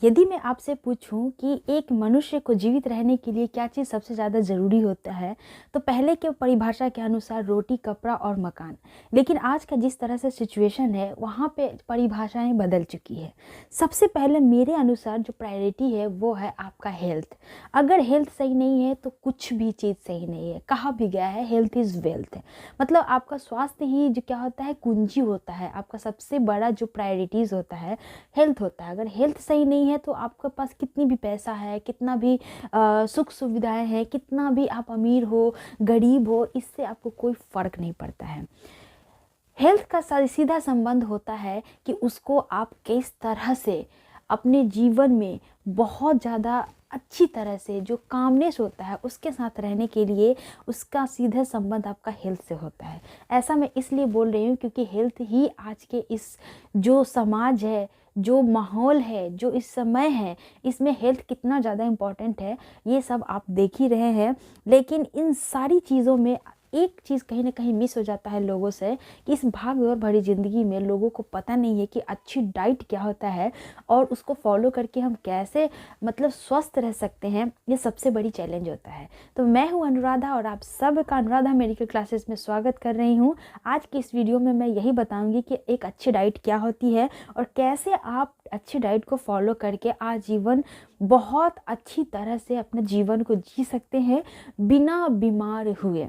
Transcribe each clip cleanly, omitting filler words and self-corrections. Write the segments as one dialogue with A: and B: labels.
A: यदि मैं आपसे पूछूं कि एक मनुष्य को जीवित रहने के लिए क्या चीज़ सबसे ज़्यादा ज़रूरी होता है, तो पहले के परिभाषा के अनुसार रोटी, कपड़ा और मकान। लेकिन आज का जिस तरह से सिचुएशन है, वहाँ पे परिभाषाएं बदल चुकी है। सबसे पहले मेरे अनुसार जो प्रायोरिटी है वो है आपका हेल्थ। अगर हेल्थ सही नहीं है तो कुछ भी चीज़ सही नहीं है। कहा भी गया है हेल्थ इज़ वेल्थ। मतलब आपका स्वास्थ्य ही जो क्या होता है, कुंजी होता है। आपका सबसे बड़ा जो प्रायोरिटीज़ होता है हेल्थ होता है। अगर हेल्थ सही नहीं है तो आपके पास कितनी भी पैसा है, कितना भी सुख सुविधाएं हैं, कितना भी आप अमीर हो, गरीब हो, इससे आपको कोई फर्क नहीं पड़ता है। हेल्थ का सीधा संबंध होता है कि उसको आप किस तरह से अपने जीवन में बहुत ज़्यादा अच्छी तरह से, जो कामनेस होता है उसके साथ रहने के लिए, उसका सीधा संबंध आपका हेल्थ से होता है। ऐसा मैं इसलिए बोल रही हूँ क्योंकि हेल्थ ही आज के इस जो समाज है, जो माहौल है, जो इस समय है, इसमें हेल्थ कितना ज़्यादा इम्पॉर्टेंट है ये सब आप देख ही रहे हैं। लेकिन इन सारी चीज़ों में एक चीज़ कहीं ना कहीं मिस हो जाता है लोगों से, कि इस भाग दौड़ भरी ज़िंदगी में लोगों को पता नहीं है कि अच्छी डाइट क्या होता है और उसको फॉलो करके हम कैसे मतलब स्वस्थ रह सकते हैं। ये सबसे बड़ी चैलेंज होता है। तो मैं हूँ अनुराधा और आप सब का अनुराधा मेडिकल क्लासेस में स्वागत कर रही हूँ। आज की इस वीडियो में मैं यही बताऊँगी कि एक अच्छी डाइट क्या होती है और कैसे आप अच्छी डाइट को फॉलो करके आजीवन बहुत अच्छी तरह से अपने जीवन को जी सकते हैं बिना बीमार हुए।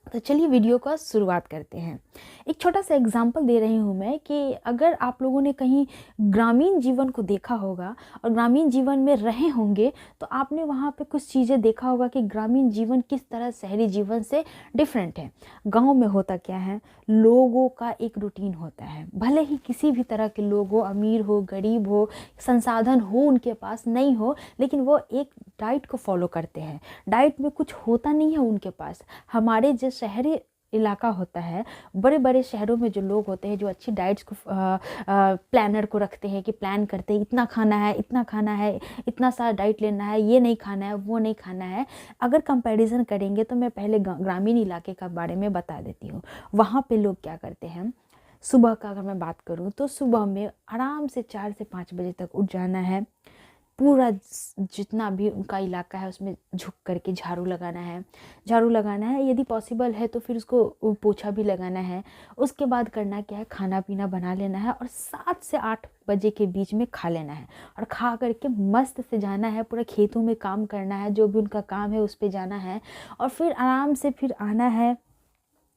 A: तो चलिए वीडियो का शुरुआत करते हैं। एक छोटा सा एग्जांपल दे रही हूँ मैं कि अगर आप लोगों ने कहीं ग्रामीण जीवन को देखा होगा और ग्रामीण जीवन में रहे होंगे तो आपने वहाँ पे कुछ चीज़ें देखा होगा कि ग्रामीण जीवन किस तरह शहरी जीवन से डिफरेंट है। गांव में होता क्या है, लोगों का एक रूटीन होता है। भले ही किसी भी तरह के लोग हो, अमीर हो, गरीब हो, संसाधन हो उनके पास नहीं हो, लेकिन वो एक डाइट को फॉलो करते हैं। डाइट में कुछ होता नहीं है उनके पास। हमारे जो शहरी इलाका होता है, बड़े बड़े शहरों में जो लोग होते हैं जो अच्छी डाइट्स को प्लानर को रखते हैं कि प्लान करते हैं इतना खाना है, इतना खाना है, इतना सारा डाइट लेना है, ये नहीं खाना है, वो नहीं खाना है। अगर कंपैरिजन करेंगे तो मैं पहले ग्रामीण इलाके का बारे में बता देती हूँ। वहाँ पे लोग क्या करते हैं, सुबह का अगर मैं बात करूँ तो सुबह में आराम से 4 से 5 बजे तक उठ जाना है। पूरा जितना भी उनका इलाका है उसमें झुक करके झाड़ू लगाना है। झाड़ू लगाना है, यदि पॉसिबल है तो फिर उसको पोछा भी लगाना है। उसके बाद करना क्या है, खाना पीना बना लेना है और 7 से 8 बजे के बीच में खा लेना है। और खा करके मस्त से जाना है, पूरा खेतों में काम करना है, जो भी उनका काम है उस पर जाना है। और फिर आराम से फिर आना है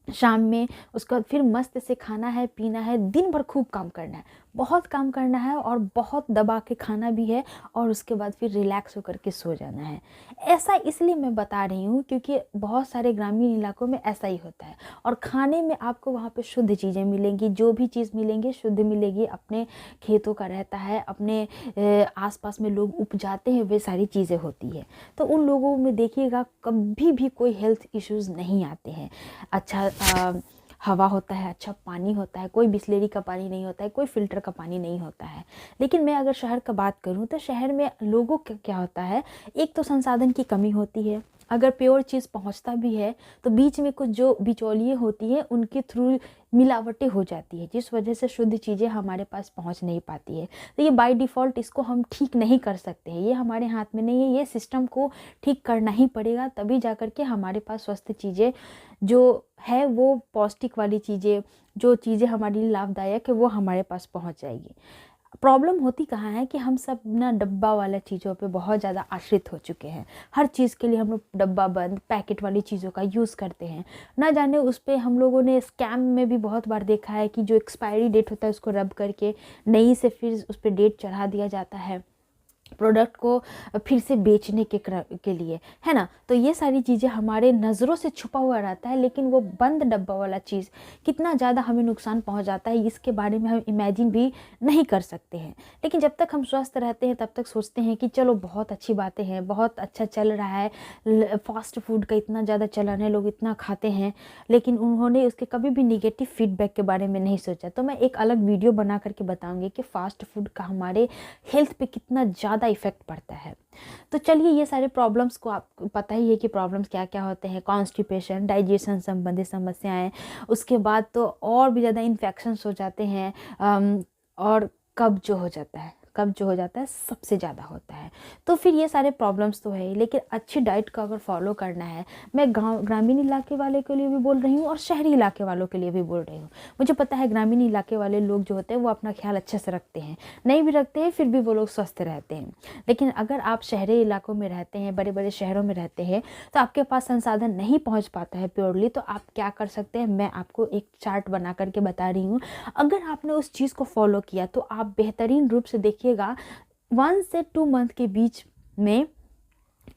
A: शाम में। उसका फिर मस्त से खाना है, पीना है, दिन भर खूब काम करना है, बहुत काम करना है और बहुत दबा के खाना भी है। और उसके बाद फिर रिलैक्स होकर के सो जाना है। ऐसा इसलिए मैं बता रही हूँ क्योंकि बहुत सारे ग्रामीण इलाकों में ऐसा ही होता है। और खाने में आपको वहाँ पे शुद्ध चीज़ें मिलेंगी, जो भी चीज़ मिलेंगी शुद्ध मिलेगी, अपने खेतों का रहता है, अपने आसपास में लोग उपजाते हैं, वे सारी चीज़ें होती है। तो उन लोगों में देखिएगा कभी भी कोई हेल्थ इश्यूज़ नहीं आते हैं। अच्छा हवा होता है, अच्छा पानी होता है, कोई बिसलेरी का पानी नहीं होता है, कोई फिल्टर का पानी नहीं होता है। लेकिन मैं अगर शहर का बात करूं तो शहर में लोगों का क्या होता है, एक तो संसाधन की कमी होती है। अगर प्योर चीज़ पहुंचता भी है तो बीच में कुछ जो बिचौलिए होती हैं उनके थ्रू मिलावटें हो जाती है, जिस वजह से शुद्ध चीज़ें हमारे पास पहुंच नहीं पाती है। तो ये बाय डिफ़ॉल्ट इसको हम ठीक नहीं कर सकते हैं, ये हमारे हाथ में नहीं है। ये सिस्टम को ठीक करना ही पड़ेगा, तभी जा कर के हमारे पास स्वस्थ चीज़ें जो है, वो पौष्टिक वाली चीज़ें, जो चीज़ें हमारे लिए लाभदायक है, वो हमारे पास पहुंच जाएगी। प्रॉब्लम होती कहाँ है कि हम सब ना डब्बा वाला चीज़ों पे बहुत ज़्यादा आश्रित हो चुके हैं। हर चीज़ के लिए हम लोग डब्बा बंद पैकेट वाली चीज़ों का यूज़ करते हैं। ना जाने उस पर हम लोगों ने स्कैम में भी बहुत बार देखा है कि जो एक्सपायरी डेट होता है उसको रब करके नई से फिर उस पर डेट चढ़ा दिया जाता है प्रोडक्ट को फिर से बेचने के लिए, है ना। तो ये सारी चीज़ें हमारे नज़रों से छुपा हुआ रहता है, लेकिन वो बंद डब्बा वाला चीज़ कितना ज़्यादा हमें नुकसान पहुंच जाता है इसके बारे में हम इमेजिन भी नहीं कर सकते हैं। लेकिन जब तक हम स्वस्थ रहते हैं तब तक सोचते हैं कि चलो बहुत अच्छी बातें हैं, बहुत अच्छा चल रहा है, फास्ट फूड का इतना ज़्यादा चलन है, लोग इतना खाते हैं। लेकिन उन्होंने उसके कभी भी निगेटिव फीडबैक के बारे में नहीं सोचा। तो मैं एक अलग वीडियो बना करके बताऊँगी कि फ़ास्ट फूड का हमारे हेल्थ पे कितना ज़्यादा इफेक्ट पड़ता है। तो चलिए, ये सारे प्रॉब्लम्स को आपको पता ही है कि प्रॉब्लम्स क्या क्या होते हैं। कॉन्स्टिपेशन, डाइजेशन संबंधित समस्याएं, उसके बाद तो और भी ज़्यादा इन्फेक्शंस हो जाते हैं और कब्ज जो हो जाता है। कब्ज जो हो जाता है सबसे ज़्यादा होता है। तो फिर ये सारे प्रॉब्लम्स तो है ही, लेकिन अच्छी डाइट को अगर फॉलो करना है, मैं ग्रामीण इलाके वाले के लिए भी बोल रही हूँ और शहरी इलाके वालों के लिए भी बोल रही हूँ। मुझे पता है ग्रामीण इलाके वाले लोग जो होते हैं वो अपना ख्याल अच्छे से रखते हैं, नहीं भी रखते हैं फिर भी वो लोग स्वस्थ रहते हैं। लेकिन अगर आप शहरी इलाकों में रहते हैं, बड़े बड़े शहरों में रहते हैं, तो आपके पास संसाधन नहीं पहुँच पाता है प्योरली, तो आप क्या कर सकते हैं, मैं आपको एक चार्ट बना करके बता रही हूँ। अगर आपने उस चीज़ को फॉलो किया तो आप बेहतरीन रूप से देखिएगा 1 से 2 मंथ के बीच में,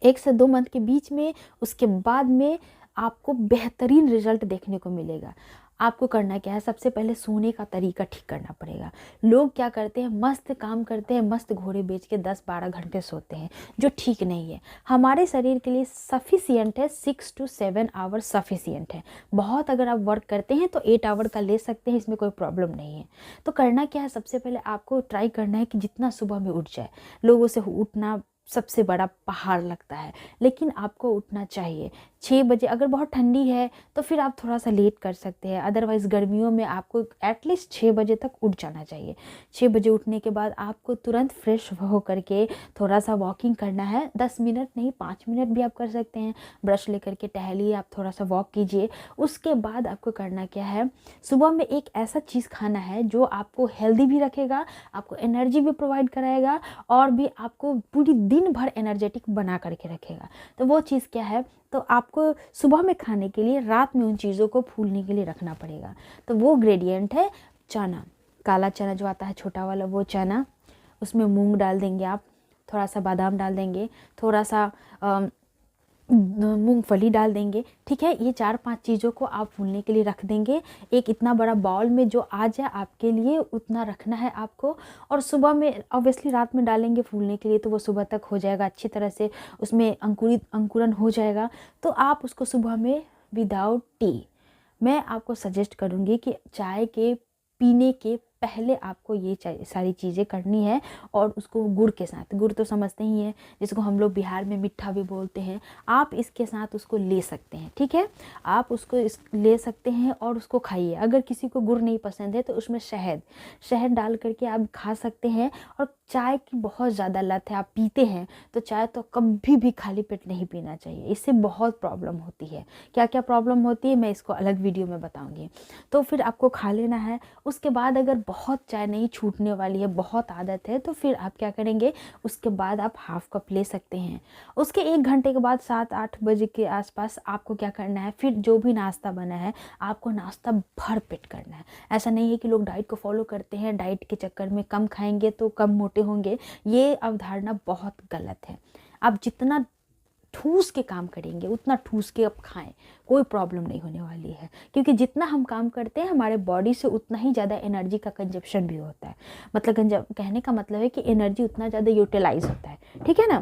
A: 1 से 2 मंथ के बीच में, उसके बाद में आपको बेहतरीन रिजल्ट देखने को मिलेगा। आपको करना क्या है, सबसे पहले सोने का तरीका ठीक करना पड़ेगा। लोग क्या करते हैं, मस्त काम करते हैं, मस्त घोड़े बेच के 10-12 घंटे सोते हैं, जो ठीक नहीं है। हमारे शरीर के लिए सफिशियंट है 6 to 7 आवर सफिशियंट है। बहुत अगर आप वर्क करते हैं तो 8 आवर का ले सकते हैं, इसमें कोई प्रॉब्लम नहीं है। तो करना क्या है, सबसे पहले आपको ट्राई करना है कि जितना सुबह में उठ जाए। लोगों से उठना सबसे बड़ा पहाड़ लगता है, लेकिन आपको उठना चाहिए 6 बजे। अगर बहुत ठंडी है तो फिर आप थोड़ा सा लेट कर सकते हैं, अदरवाइज़ गर्मियों में आपको एटलीस्ट 6 बजे तक उठ जाना चाहिए। 6 बजे उठने के बाद आपको तुरंत फ्रेश हो करके थोड़ा सा वॉकिंग करना है। 10 मिनट नहीं, 5 मिनट भी आप कर सकते हैं। ब्रश लेकर के टहलिए, आप थोड़ा सा वॉक कीजिए। उसके बाद आपको करना क्या है, सुबह में एक ऐसा चीज़ खाना है जो आपको हेल्दी भी रखेगा, आपको एनर्जी भी प्रोवाइड कराएगा और भी आपको पूरी दिन भर एनर्जेटिक बना करके रखेगा। तो वो चीज़ क्या है, तो आपको सुबह में खाने के लिए रात में उन चीज़ों को फूलने के लिए रखना पड़ेगा। तो वो ग्रेडियंट है चना, काला चना जो आता है छोटा वाला, वो चना, उसमें मूंग डाल देंगे आप, थोड़ा सा बादाम डाल देंगे, थोड़ा सा मूंगफली डाल देंगे। ठीक है, ये 4-5 चीज़ों को आप फूलने के लिए रख देंगे। एक इतना बड़ा बाउल में जो आ जाए आपके लिए उतना रखना है आपको। और सुबह में ऑब्वियसली रात में डालेंगे फूलने के लिए तो वो सुबह तक हो जाएगा अच्छी तरह से, उसमें अंकुरन हो जाएगा। तो आप उसको सुबह में विदाउट टी, मैं आपको सजेस्ट करूँगी कि चाय के पीने के पहले आपको ये सारी चीज़ें करनी है। और उसको गुड़ के साथ, गुड़ तो समझते ही हैं जिसको हम लोग बिहार में मिठा भी बोलते हैं, आप इसके साथ उसको ले सकते हैं। ठीक है, आप उसको ले सकते हैं और उसको खाइए। अगर किसी को गुड़ नहीं पसंद है तो उसमें शहद डाल करके आप खा सकते हैं। और चाय की बहुत ज़्यादा लत है, आप पीते हैं तो चाय तो कभी भी खाली पेट नहीं पीना चाहिए, इससे बहुत प्रॉब्लम होती है। क्या क्या प्रॉब्लम होती है मैं इसको अलग वीडियो में बताऊँगी। तो फिर आपको खा लेना है। उसके बाद अगर बहुत चाय नहीं छूटने वाली है, बहुत आदत है, तो फिर आप क्या करेंगे, उसके बाद आप हाफ कप ले सकते हैं। उसके 1 घंटे के बाद 7-8 बजे के आसपास आपको क्या करना है, फिर जो भी नाश्ता बना है आपको नाश्ता भर पेट करना है। ऐसा नहीं है कि लोग डाइट को फॉलो करते हैं, डाइट के चक्कर में कम खाएंगे तो कम मोटे होंगे, ये अवधारणा बहुत गलत है। आप जितना ठूस के काम करेंगे उतना ठूस के आप खाएं, कोई प्रॉब्लम नहीं होने वाली है। क्योंकि जितना हम काम करते हैं हमारे बॉडी से उतना ही ज़्यादा एनर्जी का कंजप्शन भी होता है। मतलब कहने का मतलब है कि एनर्जी उतना ज़्यादा यूटिलाइज होता है। ठीक है ना,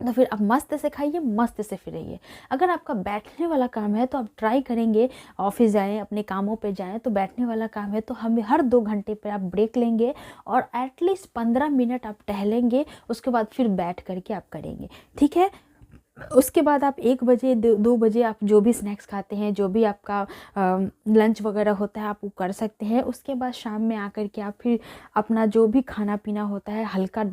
A: तो फिर आप मस्त से खाइए, मस्त से फिर रहिए। अगर आपका बैठने वाला काम है तो आप ट्राई करेंगे, ऑफिस जाएं, अपने कामों पे जाएं, तो बैठने वाला काम है तो हमें हर 2 घंटे पे आप ब्रेक लेंगे और एटलीस्ट 15 मिनट आप टहलेंगे। उसके बाद फिर बैठ करके आप करेंगे। ठीक है, उसके बाद आप 1 बजे 2 बजे आप जो भी स्नैक्स खाते हैं, जो भी आपका लंच वगैरह होता है आप वो कर सकते हैं। उसके बाद शाम में आकर के आप फिर अपना जो भी खाना पीना होता है हल्का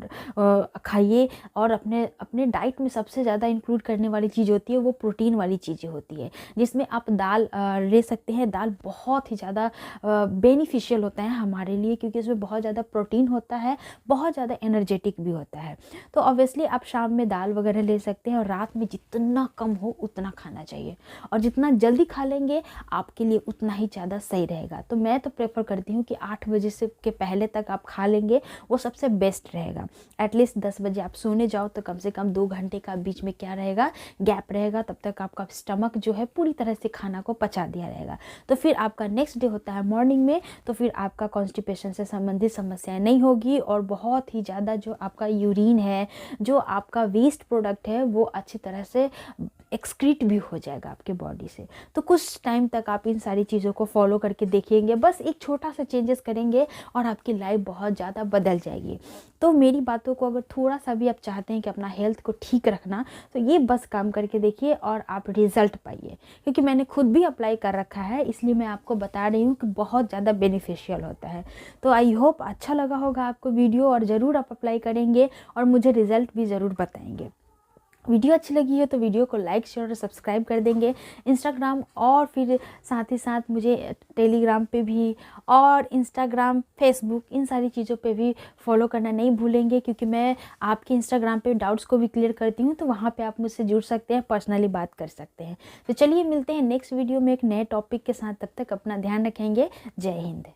A: खाइए। और अपने डाइट में सबसे ज़्यादा इंक्लूड करने वाली चीज़ होती है वो प्रोटीन वाली चीज़ें होती है, जिसमें आप दाल ले सकते हैं। दाल बहुत ही ज़्यादा बेनिफिशियल होता है हमारे लिए, क्योंकि इसमें बहुत ज़्यादा प्रोटीन होता है, बहुत ज़्यादा एनर्जेटिक भी होता है। तो ऑब्वियसली आप शाम में दाल वगैरह ले सकते हैं। और रात में जितना कम हो उतना खाना चाहिए, और जितना जल्दी खा लेंगे आपके लिए उतना ही ज़्यादा सही रहेगा। तो मैं तो प्रेफर करती हूँ कि 8 बजे से के पहले तक आप खा लेंगे, वो सबसे बेस्ट रहेगा। एटलीस्ट 10 बजे आप सोने जाओ तो कम से कम 2 घंटे का बीच में क्या रहेगा, गैप रहेगा। तब तक आपका स्टमक जो है पूरी तरह से खाना को पचा दिया रहेगा। तो फिर आपका नेक्स्ट डे होता है मॉर्निंग में, तो फिर आपका कॉन्स्टिपेशन से संबंधित समस्याएं नहीं होगी। और बहुत ही ज़्यादा जो आपका यूरिन है, जो आपका वेस्ट प्रोडक्ट है, वो अच्छी तरह से एक्सक्रीट भी हो जाएगा आपके बॉडी से। तो कुछ टाइम तक आप इन सारी चीज़ों को फॉलो करके देखेंगे, बस एक छोटा सा चेंजेस करेंगे और आपकी लाइफ बहुत ज़्यादा बदल जाएगी। तो मेरी बातों को अगर थोड़ा सा भी आप चाहते हैं कि अपना हेल्थ को ठीक रखना, तो ये बस काम करके देखिए और आप रिज़ल्ट पाइए, क्योंकि मैंने खुद भी अप्लाई कर रखा है, इसलिए मैं आपको बता रही हूँ कि बहुत ज़्यादा बेनिफिशियल होता है। तो आई होप अच्छा लगा होगा आपको वीडियो, और ज़रूर आप अप्लाई करेंगे और मुझे रिज़ल्ट भी ज़रूर बताएंगे। वीडियो अच्छी लगी है तो वीडियो को लाइक शेयर और सब्सक्राइब कर देंगे। इंस्टाग्राम और फिर साथ ही साथ मुझे टेलीग्राम पे भी और इंस्टाग्राम, फेसबुक, इन सारी चीज़ों पे भी फॉलो करना नहीं भूलेंगे, क्योंकि मैं आपके इंस्टाग्राम पे डाउट्स को भी क्लियर करती हूँ, तो वहाँ पे आप मुझसे जुड़ सकते हैं, पर्सनली बात कर सकते हैं। तो चलिए मिलते हैं नेक्स्ट वीडियो में एक नए टॉपिक के साथ, तब तक अपना ध्यान रखेंगे। जय हिंद।